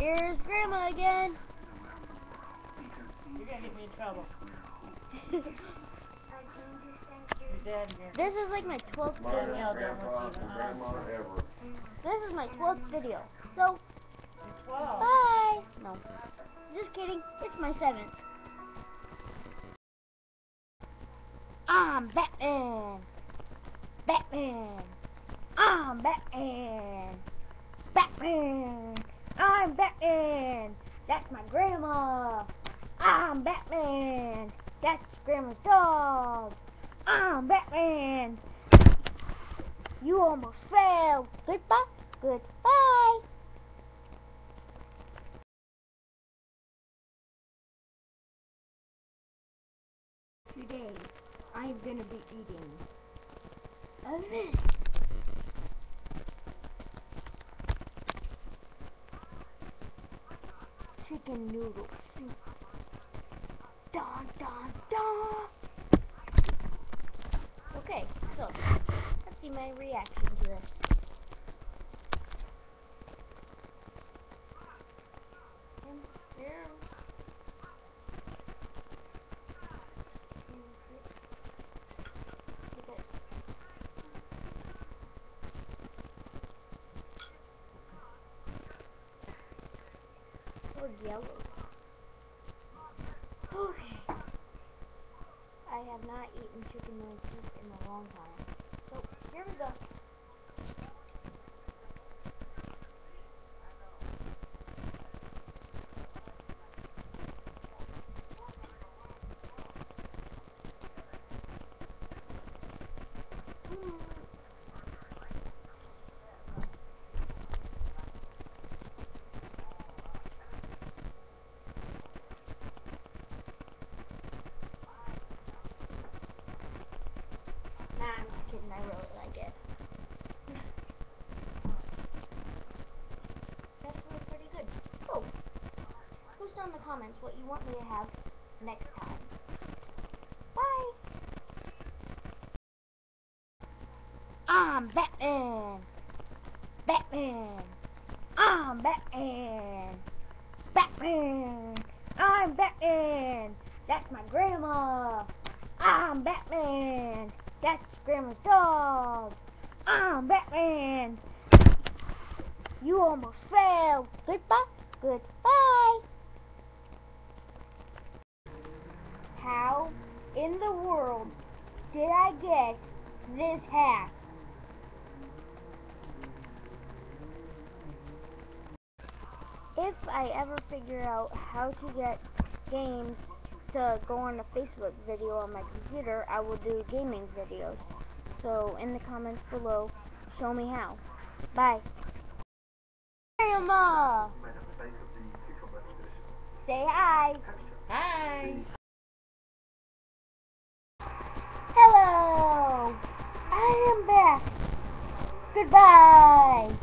Here's Grandma again. You're gonna get me in trouble. This Your dad again. is like my 12th video. This is my 12th video. So, You're 12. bye. No, just kidding. It's my 7th. I'm Batman. Batman. I'm Batman. Batman. I'm Batman. That's my grandma. I'm Batman. That's Grandma's dog. I'm Batman. You almost fell. Goodbye. Goodbye. Today, I'm gonna be eating this. Chicken noodle soup. Dun dun dun. Okay, so let's see my reaction to this. So yellow. Okay. I have not eaten chicken noodle soup in a long time. So here we go. Nah, I'm just kidding. I really like it. That's really pretty good. Oh, post down in the comments what you want me to have next time. Bye. I'm Batman. Batman. I'm Batman. Batman. I'm Batman. That's my grandma. I'm Batman. That's Grandma's dog. I'm Batman. You almost fell. Goodbye. Goodbye. How in the world did I get this hat? If I ever figure out how to get games to go on a Facebook video on my computer, I will do gaming videos. So in the comments below, show me how. Bye. Grandma! Say hi. Hi. Hello! I am back. Goodbye.